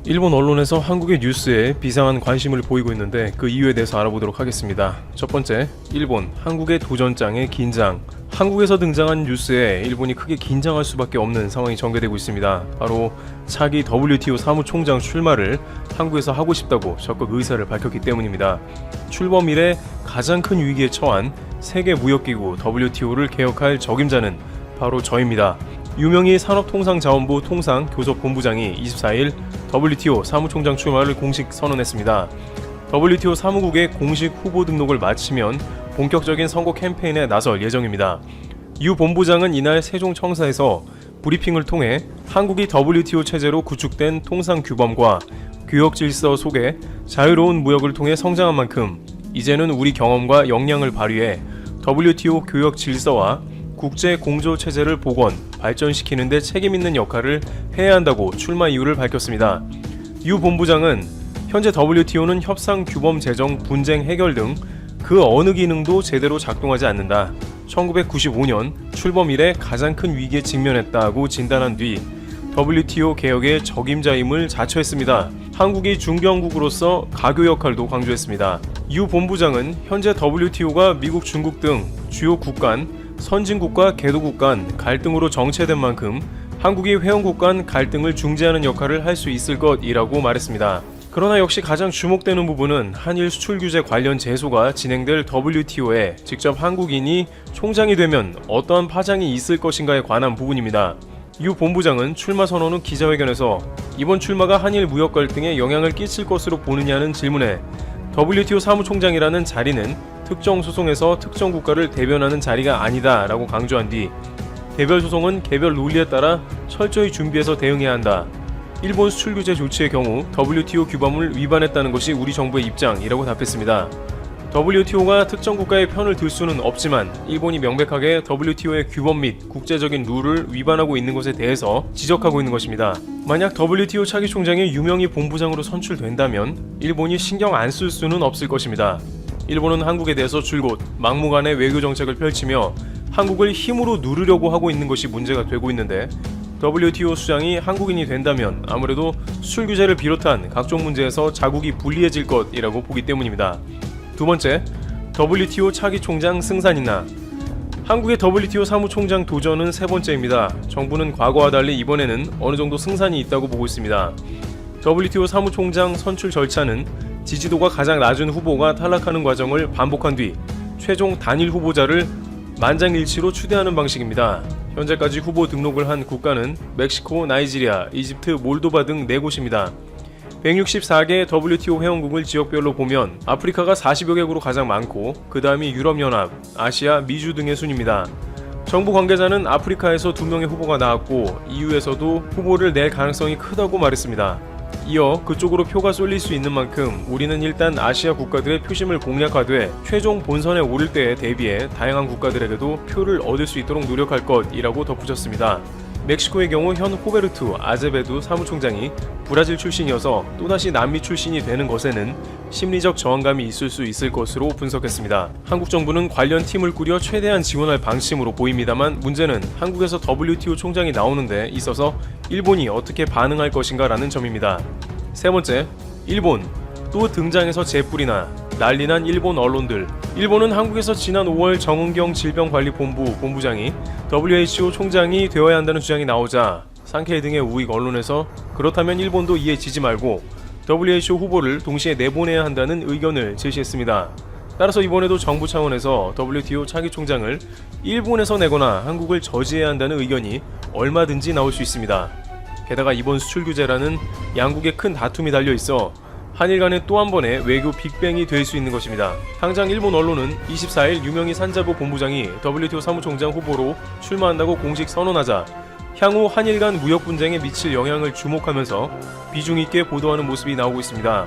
일본 언론에서 한국의 뉴스에 비상한 관심을 보이고 있는데 그 이유에 대해서 알아보도록 하겠습니다. 첫 번째, 일본, 한국의 도전장의 긴장. 한국에서 등장한 뉴스에 일본이 크게 긴장할 수밖에 없는 상황이 전개되고 있습니다. 바로 차기 WTO 사무총장 출마를 한국에서 하고 싶다고 적극 의사를 밝혔기 때문입니다. 출범 이래 가장 큰 위기에 처한 세계무역기구 WTO를 개혁할 적임자는 바로 저입니다. 유명희 산업통상자원부 통상교섭본부장이 24일 WTO 사무총장 출마를 공식 선언했습니다. WTO 사무국의 공식 후보 등록을 마치면 본격적인 선거 캠페인에 나설 예정입니다. 유 본부장은 이날 세종청사에서 브리핑을 통해 한국이 WTO 체제로 구축된 통상규범과 교역질서 속에 자유로운 무역을 통해 성장한 만큼 이제는 우리 경험과 역량을 발휘해 WTO 교역질서와 국제 공조 체제를 복원, 발전시키는 데 책임있는 역할을 해야 한다고 출마 이유를 밝혔습니다. 유 본부장은 현재 WTO는 협상 규범 제정, 분쟁 해결 등 그 어느 기능도 제대로 작동하지 않는다. 1995년 출범 이래 가장 큰 위기에 직면했다고 진단한 뒤 WTO 개혁의 적임자임을 자처했습니다. 한국이 중견국으로서 가교 역할도 강조했습니다. 유 본부장은 현재 WTO가 미국, 중국 등 주요 국간, 선진국과 개도국 간 갈등으로 정체된 만큼 한국이 회원국 간 갈등을 중재하는 역할을 할 수 있을 것이라고 말했습니다. 그러나 역시 가장 주목되는 부분은 한일 수출 규제 관련 제소가 진행될 WTO에 직접 한국인이 총장이 되면 어떠한 파장이 있을 것인가에 관한 부분입니다. 유 본부장은 출마 선언 후 기자회견에서 이번 출마가 한일 무역 갈등에 영향을 끼칠 것으로 보느냐는 질문에 WTO 사무총장이라는 자리는 특정 소송에서 특정 국가를 대변하는 자리가 아니다 라고 강조한 뒤 개별 소송은 개별 논리에 따라 철저히 준비해서 대응해야 한다. 일본 수출 규제 조치의 경우 WTO 규범을 위반했다는 것이 우리 정부의 입장이라고 답했습니다. WTO가 특정 국가의 편을 들 수는 없지만 일본이 명백하게 WTO의 규범 및 국제적인 룰을 위반하고 있는 것에 대해서 지적하고 있는 것입니다. 만약 WTO 차기 총장이 유명희 본부장으로 선출된다면 일본이 신경 안 쓸 수는 없을 것입니다. 일본은 한국에 대해서 줄곧 막무가내 외교 정책을 펼치며 한국을 힘으로 누르려고 하고 있는 것이 문제가 되고 있는데 WTO 수장이 한국인이 된다면 아무래도 수출 규제를 비롯한 각종 문제에서 자국이 불리해질 것이라고 보기 때문입니다. 두 번째, WTO 차기 총장 승산이나. 한국의 WTO 사무총장 도전은 세 번째입니다. 정부는 과거와 달리 이번에는 어느 정도 승산이 있다고 보고 있습니다. WTO 사무총장 선출 절차는 지지도가 가장 낮은 후보가 탈락하는 과정을 반복한 뒤 최종 단일 후보자를 만장일치로 추대하는 방식입니다. 현재까지 후보 등록을 한 국가는 멕시코, 나이지리아, 이집트, 몰도바 등 4곳입니다. 164개 WTO 회원국을 지역별로 보면 아프리카가 40여 개국으로 가장 많고 그 다음이 유럽연합, 아시아, 미주 등의 순입니다. 정부 관계자는 아프리카에서 2명의 후보가 나왔고 EU에서도 후보를 낼 가능성이 크다고 말했습니다. 이어 그쪽으로 표가 쏠릴 수 있는 만큼 우리는 일단 아시아 국가들의 표심을 공략하되 최종 본선에 오를 때에 대비해 다양한 국가들에게도 표를 얻을 수 있도록 노력할 것이라고 덧붙였습니다. 멕시코의 경우 현 호베르투 아제베두 사무총장이 브라질 출신이어서 또다시 남미 출신이 되는 것에는 심리적 저항감이 있을 수 있을 것으로 분석했습니다. 한국 정부는 관련 팀을 꾸려 최대한 지원할 방침으로 보입니다만 문제는 한국에서 WTO 총장이 나오는 데 있어서 일본이 어떻게 반응할 것인가 라는 점입니다. 세 번째, 일본. 또 등장해서 재뿌리나. 난리난 일본 언론들. 일본은 한국에서 지난 5월 정은경 질병관리본부 본부장이 WHO 총장이 되어야 한다는 주장이 나오자 상케이 등의 우익 언론에서 그렇다면 일본도 이에 지지 말고 WHO 후보를 동시에 내보내야 한다는 의견을 제시했습니다. 따라서 이번에도 정부 차원에서 WTO 차기 총장을 일본에서 내거나 한국을 저지해야 한다는 의견이 얼마든지 나올 수 있습니다. 게다가 이번 수출 규제라는 양국의 큰 다툼이 달려있어 한일 간의 또 한 번의 외교 빅뱅이 될 수 있는 것입니다. 당장 일본 언론은 24일 유명희 산자부 본부장이 WTO 사무총장 후보로 출마한다고 공식 선언하자 향후 한일 간 무역 분쟁에 미칠 영향을 주목하면서 비중 있게 보도하는 모습이 나오고 있습니다.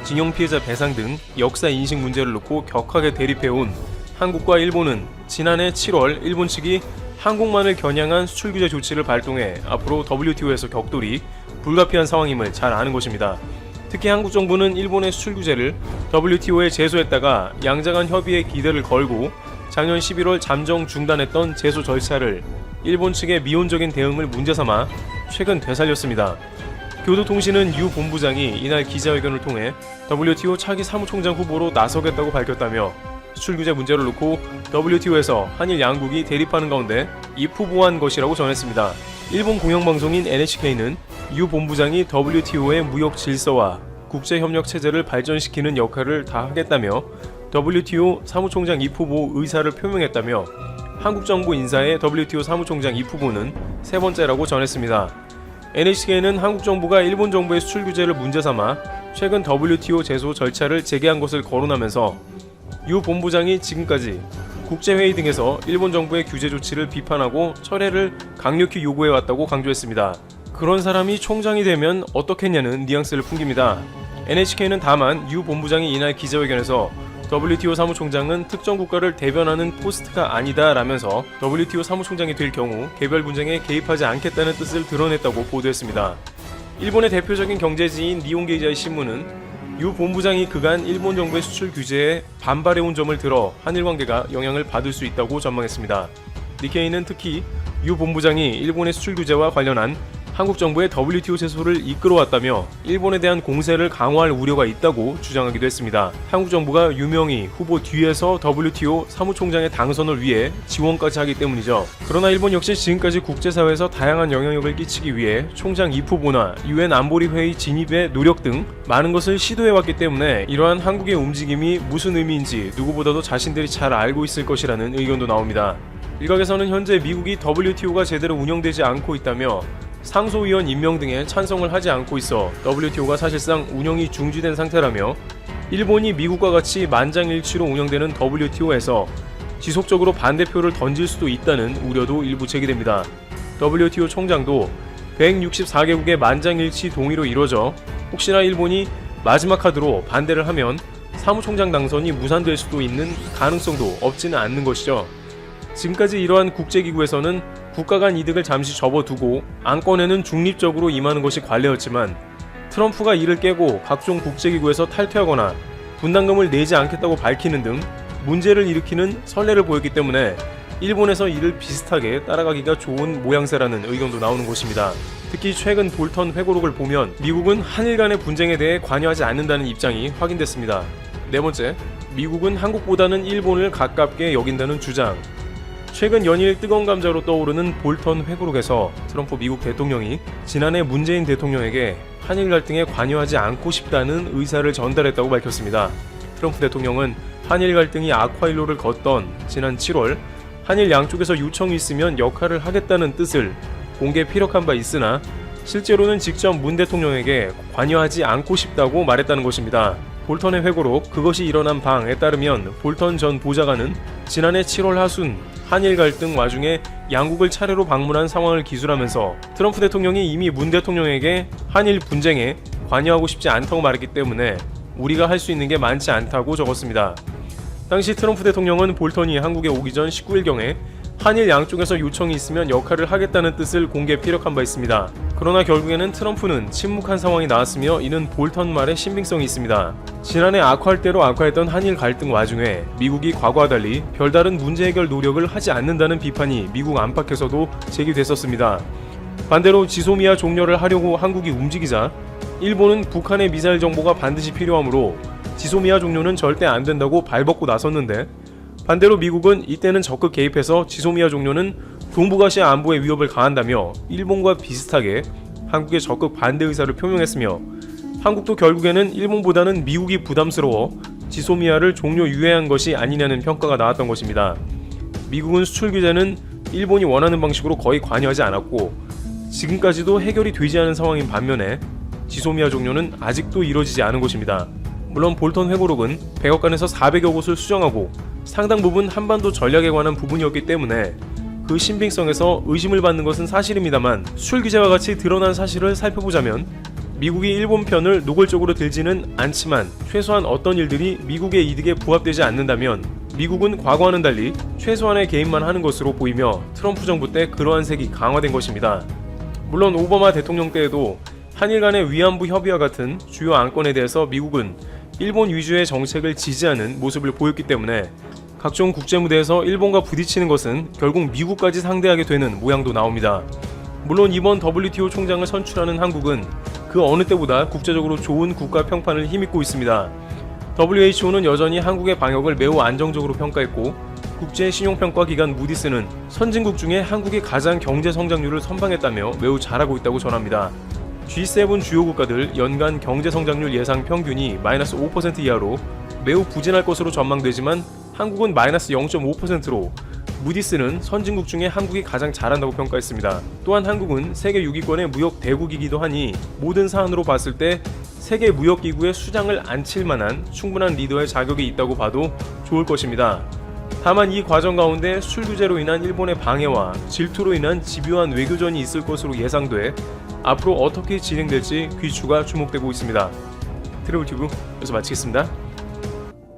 징용 피해자 배상 등 역사 인식 문제를 놓고 격하게 대립해온 한국과 일본은 지난해 7월 일본 측이 한국만을 겨냥한 수출 규제 조치를 발동해 앞으로 WTO에서 격돌이 불가피한 상황임을 잘 아는 것입니다. 특히 한국 정부는 일본의 수출 규제를 WTO에 제소했다가 양자간 협의에 기대를 걸고 작년 11월 잠정 중단했던 제소 절차를 일본 측의 미온적인 대응을 문제삼아 최근 되살렸습니다. 교도통신은 유 본부장이 이날 기자회견을 통해 WTO 차기 사무총장 후보로 나서겠다고 밝혔다며 수출 규제 문제를 놓고 WTO에서 한일 양국이 대립하는 가운데 입후보한 것이라고 전했습니다. 일본 공영방송인 NHK는 유 본부장이 WTO의 무역 질서와 국제협력 체제를 발전시키는 역할을 다하겠다며 WTO 사무총장 입후보 의사를 표명했다며 한국 정부 인사의 WTO 사무총장 입후보는 세 번째라고 전했습니다. NHK는 한국 정부가 일본 정부의 수출 규제를 문제 삼아 최근 WTO 제소 절차를 재개한 것을 거론하면서 유 본부장이 지금까지 국제회의 등에서 일본 정부의 규제 조치를 비판하고 철회를 강력히 요구해왔다고 강조했습니다. 그런 사람이 총장이 되면 어떻겠냐는 뉘앙스를 풍깁니다. NHK는 다만 유 본부장이 이날 기자회견에서 WTO 사무총장은 특정 국가를 대변하는 포스트가 아니다 라면서 WTO 사무총장이 될 경우 개별 분쟁에 개입하지 않겠다는 뜻을 드러냈다고 보도했습니다. 일본의 대표적인 경제지인 니혼게이자이 신문은 유 본부장이 그간 일본 정부의 수출 규제에 반발해온 점을 들어 한일 관계가 영향을 받을 수 있다고 전망했습니다. 니케이는 특히 유 본부장이 일본의 수출 규제와 관련한 한국 정부의 WTO 제소를 이끌어왔다며 일본에 대한 공세를 강화할 우려가 있다고 주장하기도 했습니다. 한국 정부가 유명히 후보 뒤에서 WTO 사무총장의 당선을 위해 지원까지 하기 때문이죠. 그러나 일본 역시 지금까지 국제사회에서 다양한 영향력을 끼치기 위해 총장 입후보나 UN 안보리회의 진입의 노력 등 많은 것을 시도해왔기 때문에 이러한 한국의 움직임이 무슨 의미인지 누구보다도 자신들이 잘 알고 있을 것이라는 의견도 나옵니다. 일각에서는 현재 미국이 WTO가 제대로 운영되지 않고 있다며 상소위원 임명 등에 찬성을 하지 않고 있어 WTO가 사실상 운영이 중지된 상태라며 일본이 미국과 같이 만장일치로 운영되는 WTO에서 지속적으로 반대표를 던질 수도 있다는 우려도 일부 제기됩니다. WTO 총장도 164개국의 만장일치 동의로 이루어져 혹시나 일본이 마지막 카드로 반대를 하면 사무총장 당선이 무산될 수도 있는 가능성도 없지는 않는 것이죠. 지금까지 이러한 국제기구에서는 국가 간 이득을 잠시 접어두고 안건에는 중립적으로 임하는 것이 관례였지만 트럼프가 이를 깨고 각종 국제기구에서 탈퇴하거나 분담금을 내지 않겠다고 밝히는 등 문제를 일으키는 선례를 보였기 때문에 일본에서 이를 비슷하게 따라가기가 좋은 모양새라는 의견도 나오는 것입니다. 특히 최근 볼턴 회고록을 보면 미국은 한일 간의 분쟁에 대해 관여하지 않는다는 입장이 확인됐습니다. 네 번째, 미국은 한국보다는 일본을 가깝게 여긴다는 주장. 최근 연일 뜨거운 감자로 떠오르는 볼턴 회고록에서 트럼프 미국 대통령이 지난해 문재인 대통령에게 한일 갈등에 관여하지 않고 싶다는 의사를 전달했다고 밝혔습니다. 트럼프 대통령은 한일 갈등이 악화일로를 걷던 지난 7월 한일 양쪽에서 요청이 있으면 역할을 하겠다는 뜻을 공개 피력한 바 있으나 실제로는 직접 문 대통령에게 관여하지 않고 싶다고 말했다는 것입니다. 볼턴의 회고록 그것이 일어난 방에 따르면 볼턴 전 보좌관은 지난해 7월 하순 한일 갈등 와중에 양국을 차례로 방문한 상황을 기술하면서 트럼프 대통령이 이미 문 대통령에게 한일 분쟁에 관여하고 싶지 않다고 말했기 때문에 우리가 할 수 있는 게 많지 않다고 적었습니다. 당시 트럼프 대통령은 볼턴이 한국에 오기 전 19일경에 한일 양쪽에서 요청이 있으면 역할을 하겠다는 뜻을 공개 피력한 바 있습니다. 그러나 결국에는 트럼프는 침묵한 상황이 나왔으며 이는 볼턴 말의 신빙성이 있습니다. 지난해 악화할 대로 악화했던 한일 갈등 와중에 미국이 과거와 달리 별다른 문제 해결 노력을 하지 않는다는 비판이 미국 안팎에서도 제기됐었습니다. 반대로 지소미아 종료를 하려고 한국이 움직이자 일본은 북한의 미사일 정보가 반드시 필요하므로 지소미아 종료는 절대 안 된다고 발벗고 나섰는데 반대로 미국은 이때는 적극 개입해서 지소미아 종료는 동북아시아 안보에 위협을 가한다며 일본과 비슷하게 한국에 적극 반대 의사를 표명했으며 한국도 결국에는 일본보다는 미국이 부담스러워 지소미아를 종료 유예한 것이 아니냐는 평가가 나왔던 것입니다. 미국은 수출 규제는 일본이 원하는 방식으로 거의 관여하지 않았고 지금까지도 해결이 되지 않은 상황인 반면에 지소미아 종료는 아직도 이뤄지지 않은 것입니다. 물론 볼턴 회고록은 100억 간에서 400여 곳을 수정하고 상당 부분 한반도 전략에 관한 부분이었기 때문에 그 신빙성에서 의심을 받는 것은 사실입니다만 수출 규제와 같이 드러난 사실을 살펴보자면 미국이 일본 편을 노골적으로 들지는 않지만 최소한 어떤 일들이 미국의 이득에 부합되지 않는다면 미국은 과거와는 달리 최소한의 개입만 하는 것으로 보이며 트럼프 정부 때 그러한 색이 강화된 것입니다. 물론 오바마 대통령 때에도 한일 간의 위안부 협의와 같은 주요 안건에 대해서 미국은 일본 위주의 정책을 지지하는 모습을 보였기 때문에 각종 국제무대에서 일본과 부딪히는 것은 결국 미국까지 상대하게 되는 모양도 나옵니다. 물론 이번 WTO 총장을 선출하는 한국은 그 어느 때보다 국제적으로 좋은 국가 평판을 힘입고 있습니다. WHO는 여전히 한국의 방역을 매우 안정적으로 평가했고 국제 신용평가 기관 무디스는 선진국 중에 한국이 가장 경제 성장률을 선방했다며 매우 잘하고 있다고 전합니다. G7 주요 국가들 연간 경제 성장률 예상 평균이 마이너스 5% 이하로 매우 부진할 것으로 전망되지만 한국은 마이너스 0.5%로 무디스는 선진국 중에 한국이 가장 잘한다고 평가했습니다. 또한 한국은 세계 6위권의 무역 대국이기도 하니 모든 사안으로 봤을 때 세계 무역기구의 수장을 안칠 만한 충분한 리더의 자격이 있다고 봐도 좋을 것입니다. 다만 이 과정 가운데 술 규제로 인한 일본의 방해와 질투로 인한 집요한 외교전이 있을 것으로 예상돼 앞으로 어떻게 진행될지 귀추가 주목되고 있습니다. 트래블튜브 여기서 마치겠습니다.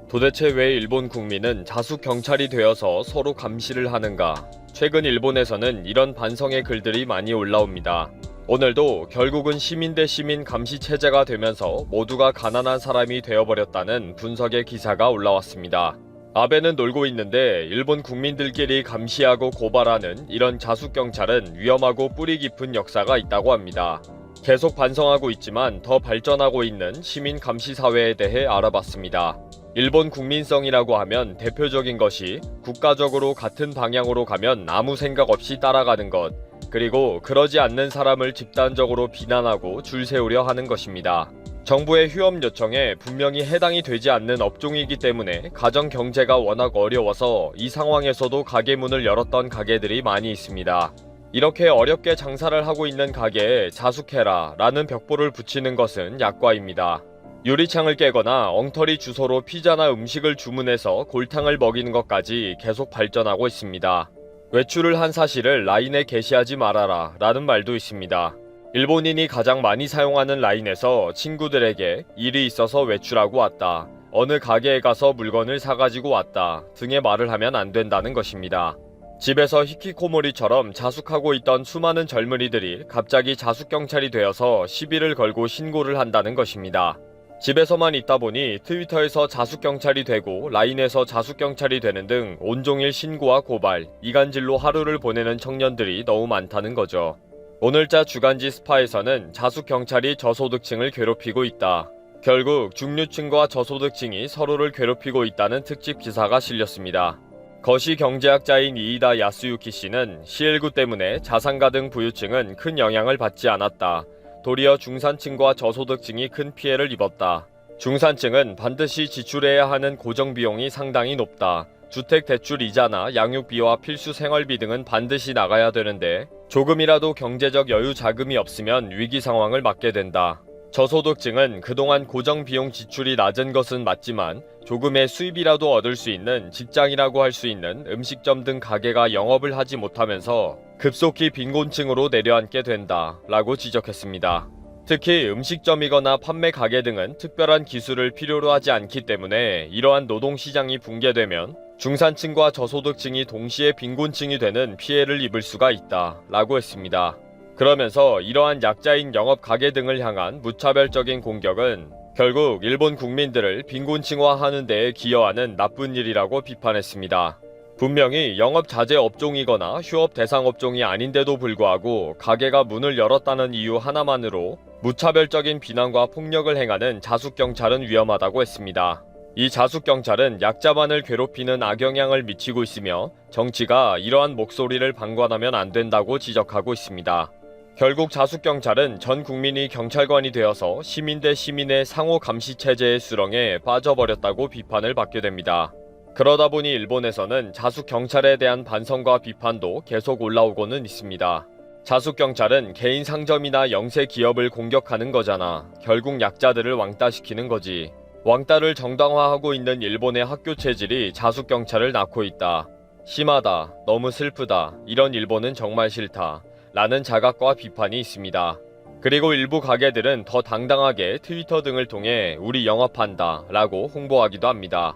도대체 왜 일본 국민은 자숙 경찰이 되어서 서로 감시를 하는가? 최근 일본에서는 이런 반성의 글들이 많이 올라옵니다. 오늘도 결국은 시민 대 시민 감시 체제가 되면서 모두가 가난한 사람이 되어버렸다는 분석의 기사가 올라왔습니다. 아베는 놀고 있는데 일본 국민들끼리 감시하고 고발하는 이런 자숙 경찰은 위험하고 뿌리 깊은 역사가 있다고 합니다. 계속 반성하고 있지만 더 발전하고 있는 시민 감시 사회에 대해 알아봤습니다. 일본 국민성이라고 하면 대표적인 것이 국가적으로 같은 방향으로 가면 아무 생각 없이 따라가는 것, 그리고 그러지 않는 사람을 집단적으로 비난하고 줄 세우려 하는 것입니다. 정부의 휴업 요청에 분명히 해당이 되지 않는 업종이기 때문에 가정 경제가 워낙 어려워서 이 상황에서도 가게 문을 열었던 가게들이 많이 있습니다. 이렇게 어렵게 장사를 하고 있는 가게에 자숙해라 라는 벽보를 붙이는 것은 약과입니다. 유리창을 깨거나 엉터리 주소로 피자나 음식을 주문해서 골탕을 먹이는 것까지 계속 발전하고 있습니다. 외출을 한 사실을 라인에 게시하지 말아라 라는 말도 있습니다. 일본인이 가장 많이 사용하는 라인에서 친구들에게 일이 있어서 외출하고 왔다, 어느 가게에 가서 물건을 사가지고 왔다 등의 말을 하면 안 된다는 것입니다. 집에서 히키코모리처럼 자숙하고 있던 수많은 젊은이들이 갑자기 자숙경찰이 되어서 시비를 걸고 신고를 한다는 것입니다. 집에서만 있다 보니 트위터에서 자숙경찰이 되고 라인에서 자숙경찰이 되는 등 온종일 신고와 고발, 이간질로 하루를 보내는 청년들이 너무 많다는 거죠. 오늘자 주간지 스파에서는 자숙경찰이 저소득층을 괴롭히고 있다, 결국 중류층과 저소득층이 서로를 괴롭히고 있다는 특집 기사가 실렸습니다. 거시 경제학자인 이이다 야스유키 씨는 시엘구 때문에 자산가 등 부유층은 큰 영향을 받지 않았다, 도리어 중산층과 저소득층이 큰 피해를 입었다. 중산층은 반드시 지출해야 하는 고정비용이 상당히 높다. 주택 대출 이자나 양육비와 필수 생활비 등은 반드시 나가야 되는데 조금이라도 경제적 여유 자금이 없으면 위기 상황을 맞게 된다. 저소득층은 그동안 고정비용 지출이 낮은 것은 맞지만 조금의 수입이라도 얻을 수 있는 직장이라고 할 수 있는 음식점 등 가게가 영업을 하지 못하면서 급속히 빈곤층으로 내려앉게 된다 라고 지적했습니다. 특히 음식점이거나 판매 가게 등은 특별한 기술을 필요로 하지 않기 때문에 이러한 노동시장이 붕괴되면 중산층과 저소득층이 동시에 빈곤층이 되는 피해를 입을 수가 있다 라고 했습니다. 그러면서 이러한 약자인 영업 가게 등을 향한 무차별적인 공격은 결국 일본 국민들을 빈곤층화하는 데에 기여하는 나쁜 일이라고 비판했습니다. 분명히 영업 자제 업종이거나 휴업 대상 업종이 아닌데도 불구하고 가게가 문을 열었다는 이유 하나만으로 무차별적인 비난과 폭력을 행하는 자숙경찰은 위험하다고 했습니다. 이 자숙경찰은 약자만을 괴롭히는 악영향을 미치고 있으며 정치가 이러한 목소리를 방관하면 안 된다고 지적하고 있습니다. 결국 자숙경찰은 전 국민이 경찰관이 되어서 시민 대 시민의 상호 감시 체제의 수렁에 빠져버렸다고 비판을 받게 됩니다. 그러다 보니 일본에서는 자숙경찰에 대한 반성과 비판도 계속 올라오고는 있습니다. 자숙경찰은 개인 상점이나 영세 기업을 공격하는 거잖아. 결국 약자들을 왕따시키는 거지. 왕따를 정당화하고 있는 일본의 학교 체질이 자숙경찰을 낳고 있다. 심하다. 너무 슬프다. 이런 일본은 정말 싫다. 라는 자각과 비판이 있습니다. 그리고 일부 가게들은 더 당당하게 트위터 등을 통해 우리 영업한다 라고 홍보하기도 합니다.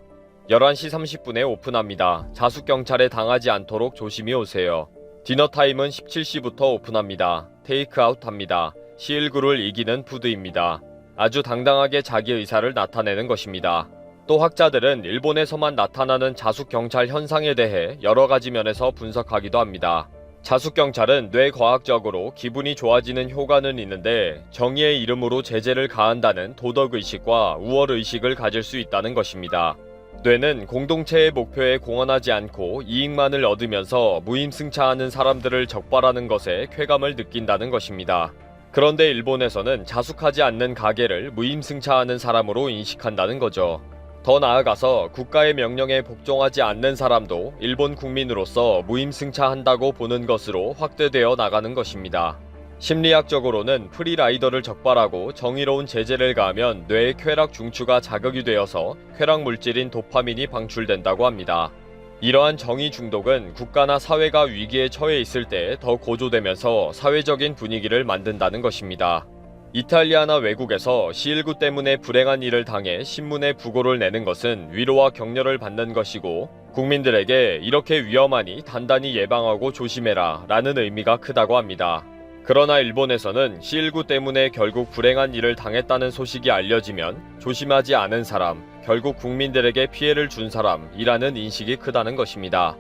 11시 30분에 오픈합니다. 자숙경찰에 당하지 않도록 조심히 오세요. 디너타임은 17시부터 오픈합니다. 테이크아웃 합니다. 시일구를 이기는 푸드입니다. 아주 당당하게 자기 의사를 나타내는 것입니다. 또 학자들은 일본에서만 나타나는 자숙경찰 현상에 대해 여러 가지 면에서 분석하기도 합니다. 자숙경찰은 뇌과학적으로 기분이 좋아지는 효과는 있는데 정의의 이름으로 제재를 가한다는 도덕의식과 우월의식을 가질 수 있다는 것입니다. 뇌는 공동체의 목표에 공헌하지 않고 이익만을 얻으면서 무임승차하는 사람들을 적발하는 것에 쾌감을 느낀다는 것입니다. 그런데 일본에서는 자숙하지 않는 가게를 무임승차하는 사람으로 인식한다는 거죠. 더 나아가서 국가의 명령에 복종하지 않는 사람도 일본 국민으로서 무임승차한다고 보는 것으로 확대되어 나가는 것입니다. 심리학적으로는 프리라이더를 적발하고 정의로운 제재를 가하면 뇌의 쾌락 중추가 자극이 되어서 쾌락 물질인 도파민이 방출된다고 합니다. 이러한 정의 중독은 국가나 사회가 위기에 처해 있을 때 더 고조되면서 사회적인 분위기를 만든다는 것입니다. 이탈리아나 외국에서 C19 때문에 불행한 일을 당해 신문에 부고를 내는 것은 위로와 격려를 받는 것이고 국민들에게 이렇게 위험하니 단단히 예방하고 조심해라 라는 의미가 크다고 합니다. 그러나 일본에서는 C19 때문에 결국 불행한 일을 당했다는 소식이 알려지면 조심하지 않은 사람, 결국 국민들에게 피해를 준 사람이라는 인식이 크다는 것입니다.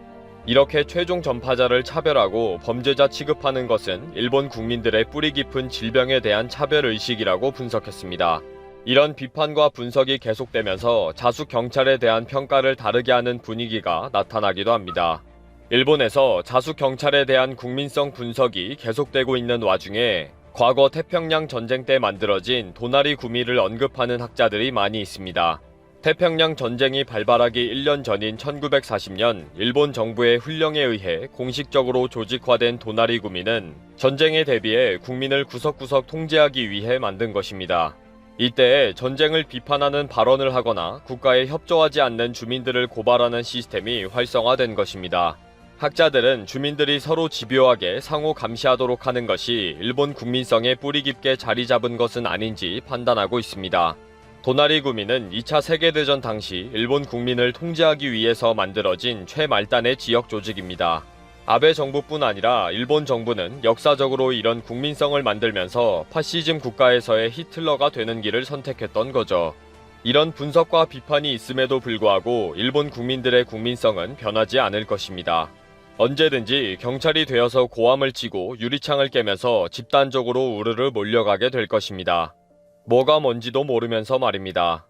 이렇게 최종 전파자를 차별하고 범죄자 취급하는 것은 일본 국민들의 뿌리 깊은 질병에 대한 차별의식이라고 분석했습니다. 이런 비판과 분석이 계속되면서 자숙 경찰에 대한 평가를 다르게 하는 분위기가 나타나기도 합니다. 일본에서 자숙 경찰에 대한 국민성 분석이 계속되고 있는 와중에 과거 태평양 전쟁 때 만들어진 도나리 구미를 언급하는 학자들이 많이 있습니다. 태평양 전쟁이 발발하기 1년 전인 1940년 일본 정부의 훈령에 의해 공식적으로 조직화된 도나리 구미는 전쟁에 대비해 국민을 구석구석 통제하기 위해 만든 것입니다. 이때 전쟁을 비판하는 발언을 하거나 국가에 협조하지 않는 주민들을 고발하는 시스템이 활성화된 것입니다. 학자들은 주민들이 서로 집요하게 상호 감시하도록 하는 것이 일본 국민성에 뿌리 깊게 자리 잡은 것은 아닌지 판단하고 있습니다. 도나리 구미는 2차 세계대전 당시 일본 국민을 통제하기 위해서 만들어진 최말단의 지역 조직입니다. 아베 정부뿐 아니라 일본 정부는 역사적으로 이런 국민성을 만들면서 파시즘 국가에서의 히틀러가 되는 길을 선택했던 거죠. 이런 분석과 비판이 있음에도 불구하고 일본 국민들의 국민성은 변하지 않을 것입니다. 언제든지 경찰이 되어서 고함을 치고 유리창을 깨면서 집단적으로 우르르 몰려가게 될 것입니다. 뭐가 뭔지도 모르면서 말입니다.